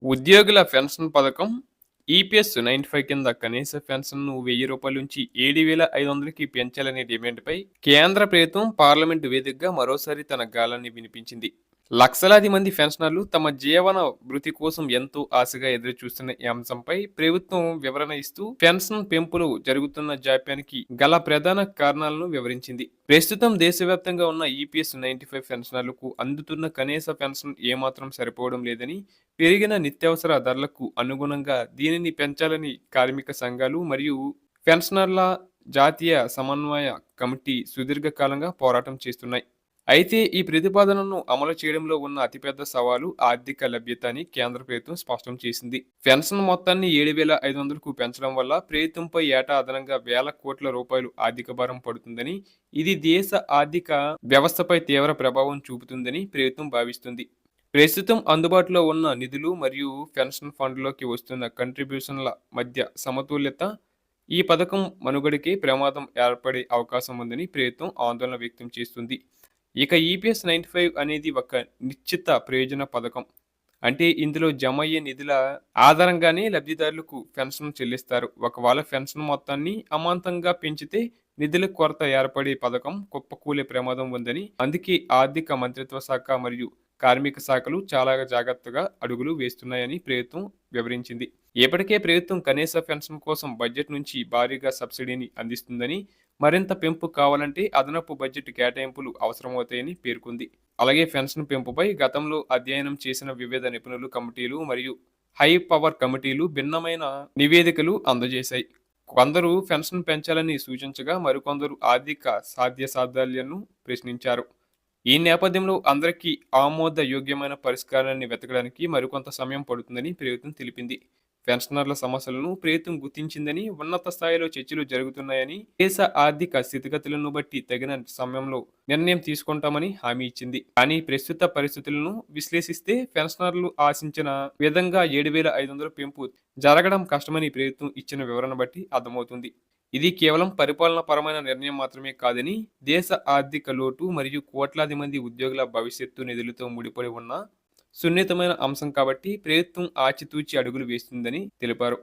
ఉద్యోగుల పెన్షన్ పథకం ఈపీఎస్ 95 కింద కనీస పెన్షన్‌ను రూ. 1000 నుంచి 7,500కి పెంచాలనే డిమాండ్‌పై కేంద్ర ప్రభుత్వం పార్లమెంటు వేదికగా మరోసారి తన గళాన్ని వినిపించింది. లక్షలాది మంది పెన్షనర్లు తమ జీవన భృతి కోసం ఎంతో ఆశగా ఎదురుచూస్తున్న ఈ అంశంపై ప్రభుత్వం వివరణ ఇస్తూ పెన్షన్ పెంపులో జరుగుతున్న జాప్యానికి గల ప్రధాన కారణాలను వివరించింది. ప్రస్తుతం దేశవ్యాప్తంగా ఉన్న ఈపీఎస్ 95 పెన్షనర్లకు అందుతున్న కనీస పెన్షన్ ఏమాత్రం సరిపోవడం లేదని, పెరిగిన నిత్యావసర ధరలకు అనుగుణంగా దీనిని పెంచాలని కార్మిక సంఘాలు మరియు పెన్షనర్ల జాతీయ సమన్వయ కమిటీ సుదీర్ఘకాలంగా పోరాటం చేస్తున్నాయి. అయితే ఈ ప్రతిపాదనను అమలు చేయడంలో ఉన్న అతిపెద్ద సవాలు ఆర్థిక లభ్యత అని కేంద్ర ప్రభుత్వం స్పష్టం చేసింది. పెన్షన్ మొత్తాన్ని 7,500కు పెంచడం వల్ల ప్రభుత్వంపై ఏటా అదనంగా వేల కోట్ల రూపాయలు ఆర్థిక భారం పడుతుందని, ఇది దేశ ఆర్థిక వ్యవస్థపై తీవ్ర ప్రభావం చూపుతుందని ప్రభుత్వం భావిస్తుంది. ప్రస్తుతం అందుబాటులో ఉన్న నిధులు మరియు పెన్షన్ ఫండ్లోకి వస్తున్న కంట్రిబ్యూషన్ల మధ్య సమతుల్యత ఈ పథకం మనుగడకి ప్రమాదం ఏర్పడే అవకాశం ఉందని ప్రభుత్వం ఆందోళన వ్యక్తం చేస్తుంది. ఇక ఈపీఎస్ 95 అనేది ఒక నిశ్చిత ప్రయోజన పథకం. అంటే ఇందులో జమ అయ్యే నిధుల ఆధారంగానే లబ్ధిదారులకు పెన్షన్ చెల్లిస్తారు. ఒకవేళ పెన్షన్ మొత్తాన్ని అమాంతంగా పెంచితే నిధుల కొరత ఏర్పడే పథకం కుప్పకూలే ప్రమాదం ఉందని, అందుకే ఆర్థిక మంత్రిత్వ శాఖ మరియు కార్మిక శాఖలు చాలా జాగ్రత్తగా అడుగులు వేస్తున్నాయని ప్రభుత్వం వివరించింది. ఇప్పటికే ప్రభుత్వం కనీస పెన్షన్ కోసం బడ్జెట్ నుంచి భారీగా సబ్సిడీని అందిస్తుందని, మరింత పెంపు కావాలంటే అదనపు బడ్జెట్ కేటాయింపులు అవసరమవుతాయని పేర్కొంది. అలాగే పెన్షన్ పెంపుపై గతంలో అధ్యయనం చేసిన వివిధ నిపుణులు కమిటీలు మరియు హై పవర్ కమిటీలు భిన్నమైన నివేదికలు అందజేశాయి. కొందరు పెన్షన్ పెంచాలని సూచించగా, మరికొందరు ఆర్థిక సాధ్యాసాధ్యాలను ప్రశ్నించారు. ఈ నేపథ్యంలో అందరికీ ఆమోదయోగ్యమైన పరిష్కారాన్ని వెతకడానికి మరికొంత సమయం పడుతుందని ప్రభుత్వం తెలిపింది. పెన్షనర్ల సమస్యలను ప్రభుత్వం గుర్తించిందని, ఉన్నత స్థాయిలో చర్చలు జరుగుతున్నాయని, దేశ ఆర్థిక స్థితిగతులను బట్టి తగిన సమయంలో నిర్ణయం తీసుకుంటామని హామీ ఇచ్చింది. కానీ ప్రస్తుత పరిస్థితులను విశ్లేషిస్తే పెన్షనర్లు ఆశించిన విధంగా 7,500 పెంపు జరగడం కష్టమని ప్రభుత్వం ఇచ్చిన వివరణ బట్టి అర్థమవుతుంది. ఇది కేవలం పరిపాలన పరమైన నిర్ణయం మాత్రమే కాదని, దేశ ఆర్థిక లోటు మరియు కోట్లాది మంది ఉద్యోగుల భవిష్యత్తు నిధులతో ముడిపడి ఉన్న సున్నితమైన అంశం కాబట్టి ప్రభుత్వం ఆచితూచి అడుగులు వేస్తుందని తెలిపారు.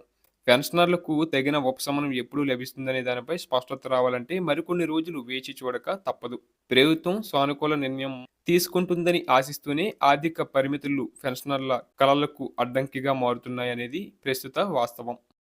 పెన్షనర్లకు తగిన ఉపశమనం ఎప్పుడు లభిస్తుందనే దానిపై స్పష్టత రావాలంటే మరికొన్ని రోజులు వేచి చూడక తప్పదు. ప్రభుత్వం సానుకూల నిర్ణయం తీసుకుంటుందని ఆశిస్తూనే ఆర్థిక పరిమితులు పెన్షనర్ల కలలకు అడ్డంకిగా మారుతున్నాయనేది ప్రస్తుత వాస్తవం.